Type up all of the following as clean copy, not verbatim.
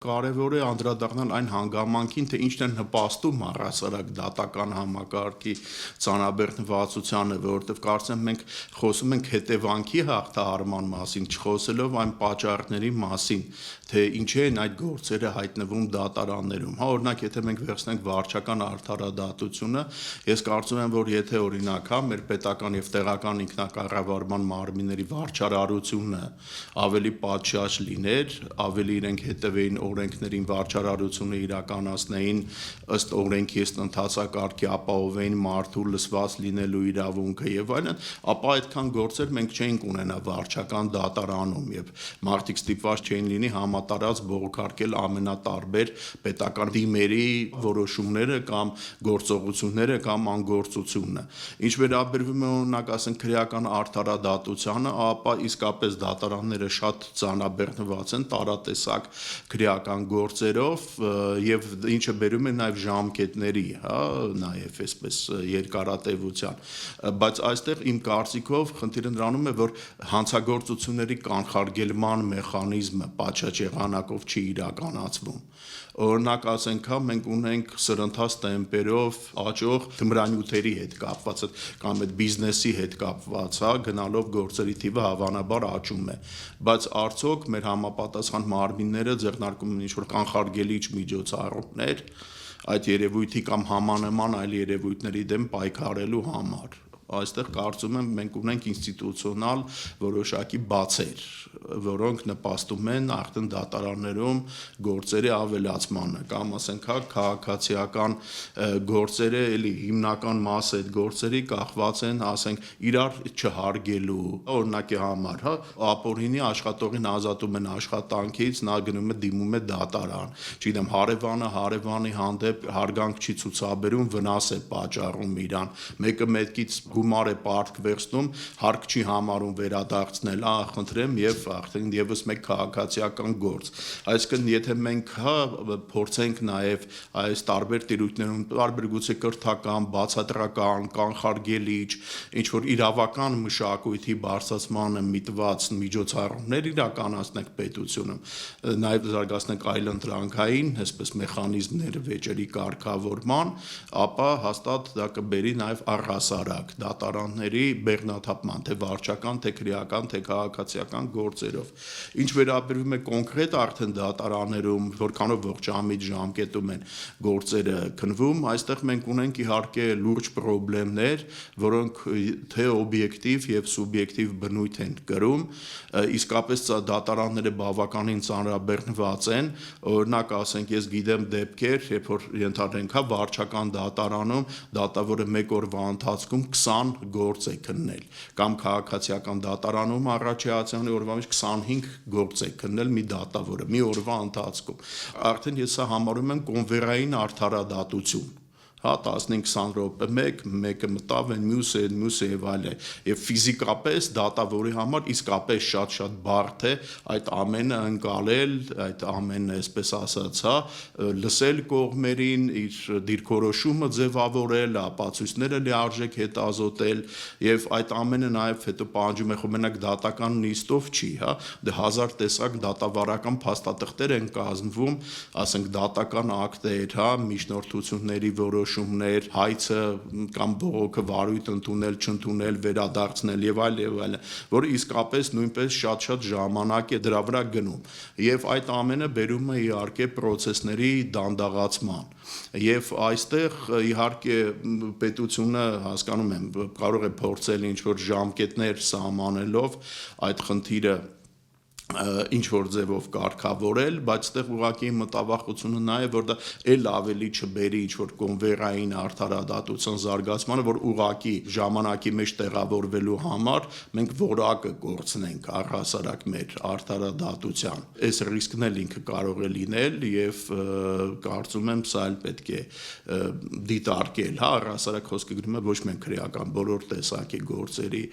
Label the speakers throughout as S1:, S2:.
S1: կարևոր է անդրադառնալ այն հանգամանքին, թե ինչն է նպաստում առհասարակ դատական համակարգի ծանրաբեռնվածությանը, որովհետև կարծեմ մենք խոսում ենք հետևանքի հաղթահարման մասին, չխոսելով այն պատճառների մասին, թե ինչի են այդ գործերը հայտնվում դատարաններում։ Օրինակ, եթե մենք վերցնենք վարչական արդարադատությունը, ես կարծում եմ, որ եթե օրինակ մեր պետական եւ տեղական ինքնակառավարման մարմինների վարչարարությունը ավելի պատշաճ լիներ, ավելի իրենք հետևեին օրենքներին, վարչարարությունը իրականացնեին ըստ օրենքի, ըստ ընթացակարգի, ապահովեին մարդու լսված լինելու իրավունքը եւ այլն, ապա այդքան գործեր մենք չէինք ունենա վարչական դատարանում եւ մարդիկ ստիպված չէին լինի համատարած բողոքարկել ամենատարբեր պետական դիմերի որոշումները կամ գործողությունները կամ անգործությունը։ Ինչ վերաբերվում է օրինակ ասենք քրեական արդարադատությանը, ապա իսկապես դատարանները շատ ծանրաբեռնված են տարատեսակ քրեական գործերով եւ ինչը բերում է նաեւ ժամկետների, նաեւ այսպես երկարատևության, բայց այստեղ իմ կարծիքով խնդիրը նրանում է, որ հանցագործությունների կանխարգելման մեխանիզմը պատշաճ եղանակով չի իրականացվում։ Օրինակ ասենք, մենք ունենք սրընթաց տեմպերով աճող թմրանյութերի հետ կապված կամ այդ բիզնեսի հետ կապված, գնալով գործերի թիվը հավանաբար աճում է, բայց արդյոք մեր համապատասխան մարմինները ձեռնարկում են ինչ-որ կանխարգելիչ միջոցառումներ այդ երևույթի կամ համանման այլ երևույթների դեմ պայքարելու համար։ Այստեղ կարծում եմ մենք ունենք ինստիտուցիոնալ որոշակի բացեր, որոնք նպաստում են արդեն դատարաններում գործերի ավելացմանը, կամ ասենք քաղաքացիական գործերը, էլի հիմնական մասը այդ գործերի կախված են, ասենք, իրար չհարգելու, օրինակի համար, ապօրինի աշխատողին ազատում են աշխատանքից, նա գնում է դիմում է դատարան, չգիտեմ, հարևանի հանդեպ հարգանք չի ցուցաբերում, վնաս է պատճառում իրան, մեկը մեկից գումար է պարտք վերցնում, հարկ չի համարում վերադարձնել, խնդրեմ, եւ արդեն եւս մեկ քաղաքացիական գործ։ Այսինքն, եթե մենք փորձենք նաեւ այս տարբեր տիրույթներում տարբեր գուցե կրթական, բացատրական, կանխարգելիչ, ինչ որ իրավական մշակույթի բարձրացմանը միտված միջոցառումներ իրականացնենք պետությունում, նաեւ զարգացնենք այլընտրանքային, այսպես մեխանիզմներ վեճերի կարգավորման, ապա հաստատ դա կբերի նաեւ առհասարակ դատարանների բեռնաթափման, թե վարչական, թե քրեական, թե քաղաքացիական գործերով։ Ինչ վերաբերում է կոնկրետ արդեն դատարաններում, որքանով ողջամիտ ժամկետում են գործերը քննվում, այստեղ մենք ունենք իհարկե լուրջ խնդիրներ, որոնք թե օբյեկտիվ եւ սուբյեկտիվ բնույթ են կրում, իսկապես դատարանները բավականին ծանրաբեռնված են, օրինակ ասենք ես գիտեմ դեպքեր, երբ որ ենթադրենք վարչական դատարանում դատավորը մեկ օրվա ընթացքում 20 գործ է քննել, կամ քաղաքացիական դատարանում առաջացանի օրվա մեջ 25 գործ է քննել մի դատավորը մի օրվա ընթացքում, արդեն ես սա համարում եմ կոնվերային արդարադատություն, 15-20 րոպե մեկը մտավ են մյուսը եւ այլն, եւ ֆիզիկապես դատավորի համար իսկապես շատ բարդ է այդ ամենը ընկալել, այդ ամենը այսպես ասած, լսել կողմերին, իր դիրքորոշումը ձևավորել, ապացույցները լիարժեք հետազոտել եւ այդ ամենը նաեւ հետո պահանջում է մենակ դատական նիստով չի, դե 1000 տեսակ դատավարական փաստաթղթեր են կազմվում, ասենք դատական ակտեր, միջնորդությունների որոշումներ, հայցը կամ բողոքը վարույթ ընդունել, չընդունել, վերադարձնել եւ այլն, որը իսկապես նույնպես շատ ժամանակ է դրա վրա գնում եւ այդ ամենը բերում է իհարկե process-ների դանդաղացման եւ այստեղ իհարկե պետությունը հասկանում եմ կարող է փորձել ինչ-որ ժամկետներ սահմանելով այդ խնդիրը ինչ որ ձևով կարգավորել, բայց այդտեղ ուղղակի մտավախությունը նա է, որ դա էլ ավելի չբերի ինչ որ կոնվերային արդարադատության զարգացմանը, որ ուղղակի ժամանակի մեջ տեղավորվելու համար մենք որակը կորցնենք առհասարակ մեր արդարադատության։ Այս ռիսկն էլ ինքը կարող է լինել եւ կարծում եմ սա էլ պետք է դիտարկել, առհասարակ խոսքը գնում է ոչ միայն քրեական, բոլոր տեսակի գործերի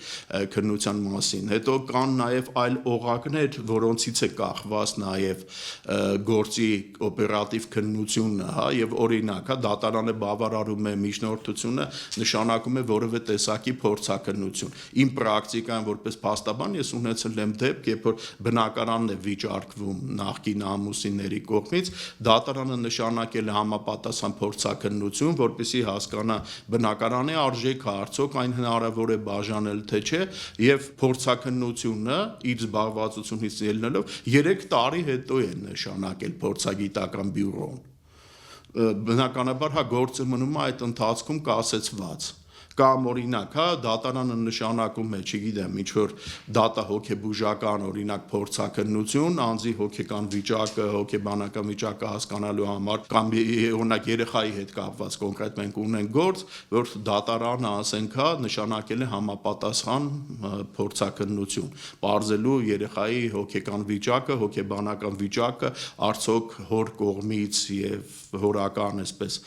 S1: քննության մասին։ Հետո կան նաեւ այլ օղակներ, որոնցից է կախված նաև գործի օպերատիվ քննությունը, հա, եւ օրինակ, հա, դատարանը բավարարում է միջնորդությունը, նշանակում է որևէ տեսակի փորձաքննություն։ Իմ պրակտիկան որպես փաստաբան ես ունեցել եմ դեպք, երբ որ բնակարանն է վիճարկվում նախկին ամուսինների կողմից, դատարանը նշանակել է համապատասխան փորձաքննություն, որպեսզի հասկանա բնակարանի արժեքը, արդյոք այն հնարավոր է բաժանել թե չէ, եւ փորձաքննությունը իր զբաղվածությունից ելնելով 3 տարի հետո է նշանակել փորձագիտական բյուրոն։ Բնականաբար, հա, գործը մնում է այդ ընթացքում կասեցված։ Կամ օրինակ, հա, դատարանը նշանակում է, չգիտեմ, ինչ որ դատա հոգեբուժական, օրինակ փորձաքննություն, անձի հոգեկան վիճակը, հոգեբանական վիճակը հասկանալու համար, կամ օրինակ երեխայի հետ կապված կոնկրետ մենք ունենք գործ, որ դատարանը, ասենք, հա, նշանակել է համապատասխան փորձաքննություն, բարձելու երեխայի հոգեկան վիճակը, հոգեբանական վիճակը, արդյոք հոր կողմից եւ հորական, այսպես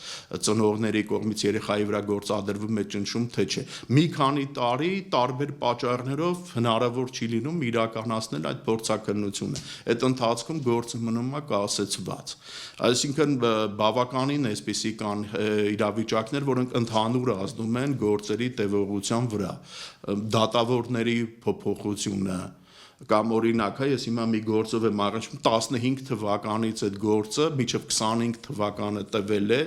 S1: ծնողների կողմից երեխայի վրա գործադրվում է ճնշում թե չէ։ Մի քանի տարի տարբեր պատճառներով հնարավոր չի լինում իրականացնել այդ փորձաքննությունը։ Այդ ընթացքում գործը մնում է կասեցված։ Այսինքն բավականին այսպիսի կան իրավիճակներ, որոնք ընդհանուր ազդում են գործերի տևողության վրա։ Դատավորների փոփոխությունը կամ օրինակ, հա, ես հիմա մի գործով եմ առաջում 15 թվականից այդ գործը մինչև 25 թվականը տվել է,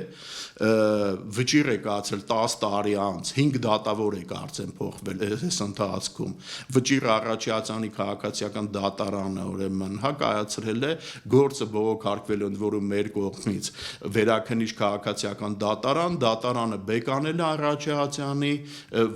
S1: վճիռ է կացել 10 տարի անց, 5 դատավոր է կարծեմ փոխվել այս ընթացքում։ Վճիռ առաջացանի քաղաքացիական դատարանը ուրեմն հա կայացրել է, գործը բողոքարկվել ընդ որում մեր կողմից վերաքննիչ քաղաքացիական դատարան, դատարանը բեկանել է առաջացանի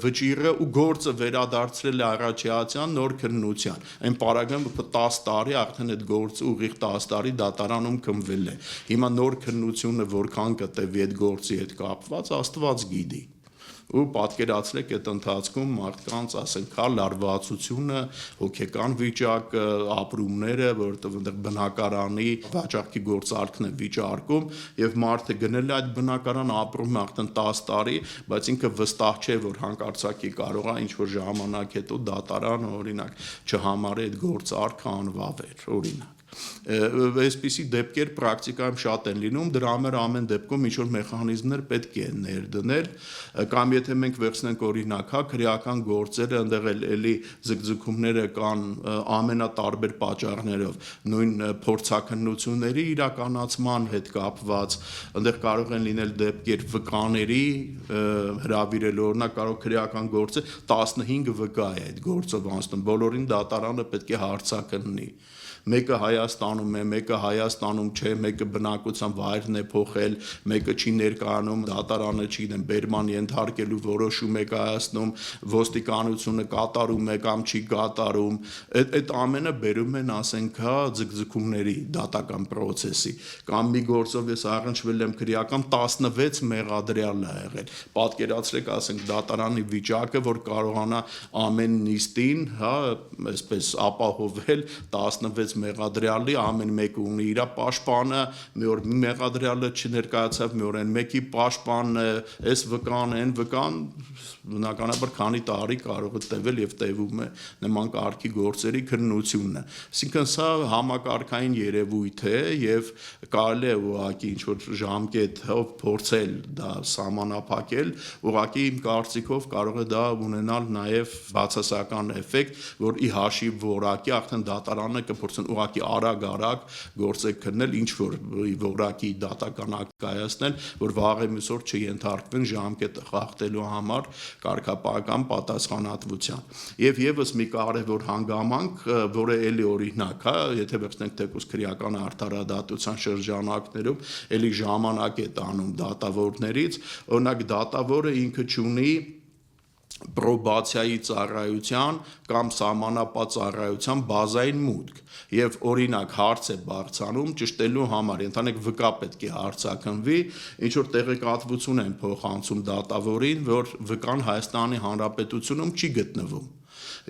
S1: վճիռը ու գործը վերադարձրել է առաջացան նոր քննության։ Այն պարագայում 10 տարի արդեն այդ գործը ուղիղ 10 տարի դատարանում քննվել է։ Հիմա նոր քննությունը որքան կտևի այդ գործի հետ կապված, Աստված գիտի։ Ու պատկերացրեք այդ ընթացքում մարդկանց, ասենք, լարվածությունը, հոգեկան վիճակը, ապրումները, որովհետև այնտեղ բնակարանի վաճառքի գործարքն է վիճարկում եւ մարդը գնել է այդ բնակարան ապրում է արդեն 10 տարի, բայց ինքը վստահ չէ, որ հանկարծակի կարող է ինչ որ ժամանակ հետո դատարան օրինակ չհամարի այդ գործարքը անվավեր, օրինակ։ Այսպիսի դեպքեր պրակտիկայում շատ են լինում, դրա համար ամեն դեպքում ինչ-որ մեխանիզմներ պետք է ներդնել, կամ եթե մենք վերցնենք օրինակ, հա, քրեական գործերը, այնտեղ էլի ձգձգումները կան ամենատարբեր պատճառներով, նույն փորձաքննությունների իրականացման հետ կապված, այնտեղ կարող են լինել դեպքեր վկաների հրավիրելու, օրինակ կարող քրեական գործը 15 վկա է այդ գործով անցնում, բոլորին դատարանը պետք է հարցաքննի։ Մեկը Հայաստանում է, մեկը Հայաստանում չէ, մեկը բնակության վայրն է փոխել, մեկը չի ներկայանում, դատարանը չգիտեմ, բերման ենթարկելու որոշում է կայացնում, ոստիկանությունը կատարում է կամ չի կատարում, այդ ամենը բերում են, ասենք, հա, ձգձգումների դատական process-ի, կամ մի գործով ես առնչվել եմ քրեական 16 մեղադրյալ է եղել։ Պատկերացրեք, ասենք, դատարանի վիճակը, որ կարողանա ամեն նիստին, հա, այսպես ապահովել 16 մեղադրյալի ամեն մեկը ունի իր պաշտպանը, մի օր մի մեղադրյալը չներկայացավ, մի օր այն մեկի պաշտպանն է, այս վկան, այն վկան, բնականաբար քանի տարի կարող է տևել եւ տևում է նման կարգի գործերի քննությունը։ Այսինքն սա համակարգային երևույթ է եւ կարելի է ուղղակի ինչ որ ժամկետով փորձել դա սահմանափակել, ուղղակի իմ կարծիքով կարող է դա ունենալ նաեւ բացասական էֆեկտ, որ ի հաշիվ որակի արդեն դատարանը կփորձեն ուղղակի արագ գործեր քննել, ինչ որ որակի դատական ակտ կայացնել, որ վաղը մյուսօր չենթարկվեն ժամկետը խախտելու համար կարգապահական պատասխանատվության։ Եվ եւս մի կարևոր հանգամանք, որը էլի օրինակ, հա, եթե վերցնենք թեկուզ քրեական արդարադատության շրջանակներում, էլի ժամանակ է տանում դատավորներից, օրինակ դատավորը ինքը չունի պրոբացիայի ծառայության կամ սահմանապատ ծառայության բազային մուտք եւ օրինակ հարց է բարձանում ճշտելու համար ընդհանուր վկա պետք է հարցակնվի ինչ որ տեղեկատվություն են փոխանցում դատավորին որ վկան Հայաստանի Հանրապետությունում չի գտնվում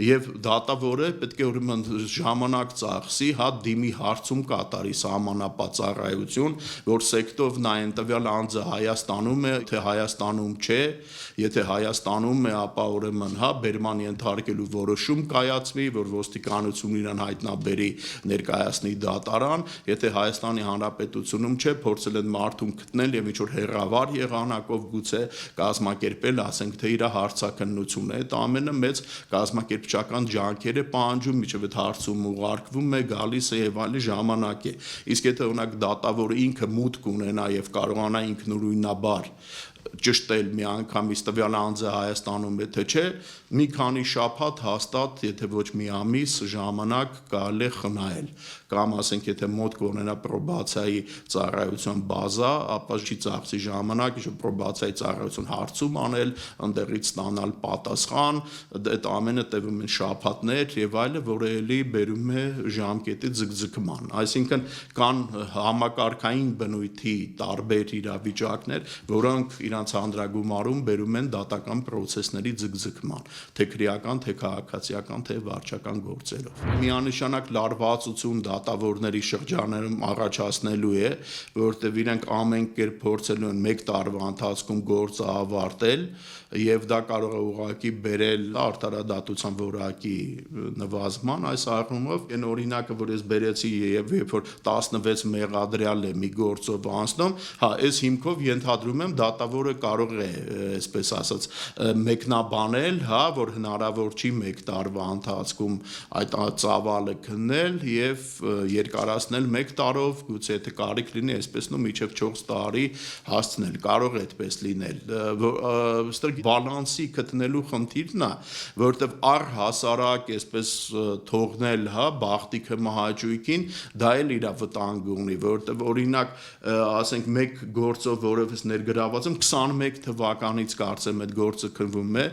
S1: Եվ դատավորը պետք է ուրեմն ժամանակ ծախսի, հա դիմի հարցում կատարի սահմանապատ ծառայություն, որ սեկտով նայեն տվյալ անձը Հայաստանում է, թե Հայաստանում չէ, եթե Հայաստանում է, ապա ուրեմն հա բերման ենթարկելու որոշում կայացվի, որ ոստիկանությունն իրան հայտնաբերի ներկայացնի դատարան, եթե Հայաստանի Հանրապետությունում չէ, փորձել են մարդուն գտնել եւ ինչ որ հերավար եղանակով գուցե կազմակերպել, ասենք թե իր հարցաքննությունը, այդ ամենը մեծ կազմակերպչական ջանքեր է պահանջում, միջև այդ հարցում ուղարկվում է, գալիս է եւ այլն ժամանակ է։ Իսկ եթե օրինակ դատավորը ինքը մուտք ունենա եւ կարողանա ինքնուրույնաբար ճշտել միանգամից տվյալ անձը Հայաստանում է թե չէ, մի քանի շաբաթ հաստատ, եթե ոչ մի ամիս ժամանակ կարելի է խնայել, կամ ասենք եթե մոտ կունենա պրոբացիայի ծառայության բազա, ապա չի ծախսի ժամանակ, ինչ պրոբացիայի ծառայություն հարցում անել, ընդերից ստանալ պատասխան, այդ ամենը տևում են շաբաթներ եւ այլը, որը էլի բերում է ժամկետի ձգձգման։ Այսինքն կան համակարգային բնույթի տարբեր իրավիճակներ, որոնք իրանց հանրագումարում բերում են դատական պրոցեսների ձգձգման, թե քրեական, թե քաղաքացիական, թե վարչական գործերով։ Միանշանակ լարվածություն դատավորների շրջանում առաջացնելու է, որովհետև իրենք ամեն կերպ փորձելու են 1 տարվա ընթացքում գործը ավարտել, եւ դա կարող է ուղղակի բերել արտարադատության որակի նվազման այս առումով։ Այն օրինակը, որ ես բերեցի եւ երբ որ 16 մեղադրյալ է մի գործով անցնում, հա, այս հիմքով ենթադրում եմ դատավորը կարող է, այսպես ասած, մեկնաբանել, հա, որ հնարավոր չի 1 տարվա ընթացքում այդ ծավալը քննել եւ երկարացնել 1 տարով, գուցե եթե կարիք լինի, այսպես նո մինչեւ 4 տարի հասցնել, կարող է այդպես լինել։ Բալանսի գտնելու խնդիրն է, որովհետև առհասարակ այսպես թողնել, հա, բախտիքը մահաճույքին, դա էլ իր վտանգ ունի, որովհետև օրինակ, ասենք 1 գործով, որով ես ներգրաված եմ, 21 թվականից կարծեմ այդ գործը քննվում է,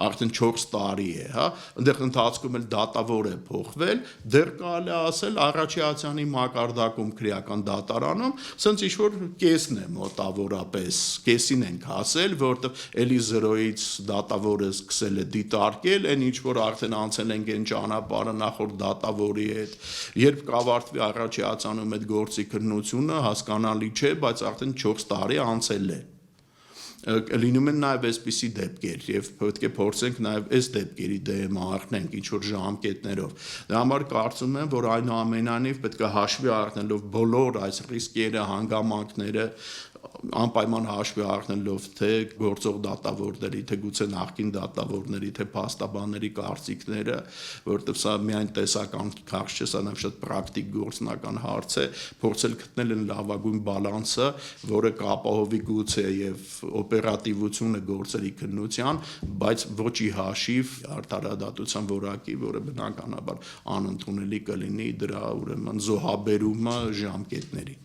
S1: արդեն 4 տարի է, հա, այնտեղ ընթացքում էլ դատավոր է փոխվել, դեռ կարելի է ասել առաջիացյանի մակարդակում քրեական դատարանում, սենց ինչ որ կեսն է մոտավորապես, կեսին ենք հասել, որովհետև էլի 0-ից դատավորը սկսել է դիտարկել, այն ինչ որ արդեն անցել ենք այն ճանապարհը նախորդ դատավորի հետ, երբ կավարտվի առաջիացանում այդ գործի քննությունը, հասկանալի չէ, բայց արդեն 4 տարի անցել է։ Լինում են նաև այսպիսի դեպքեր եւ պետք է փորձենք նաև այս դեպքերի դեմ առնենք ինչ որ ժամկետներով։ Դրա համար կարծում եմ, որ այնուամենայնիվ պետք է հաշվի առնելով բոլոր այս ռիսկերը, հանգամանքները, անպայման հաշվի առնելով թե գործող դատավորների, թե գուցե նախկին դատավորների, թե փաստաբանների կարծիքները, որովհետև սա միայն տեսական քարշ չէ, սա նաև շատ պրակտիկ գործնական հարց է, փորձել գտնել այն լավագույն բալանսը, որը կապահովի գուցե եւ օպերատիվությունը գործերի քննության, բայց ոչ ի հաշիվ արդարադատության որակի, որը բնականաբար անընդունելի կլինի դրա ուրեմն զոհաբերումը ժամկետների։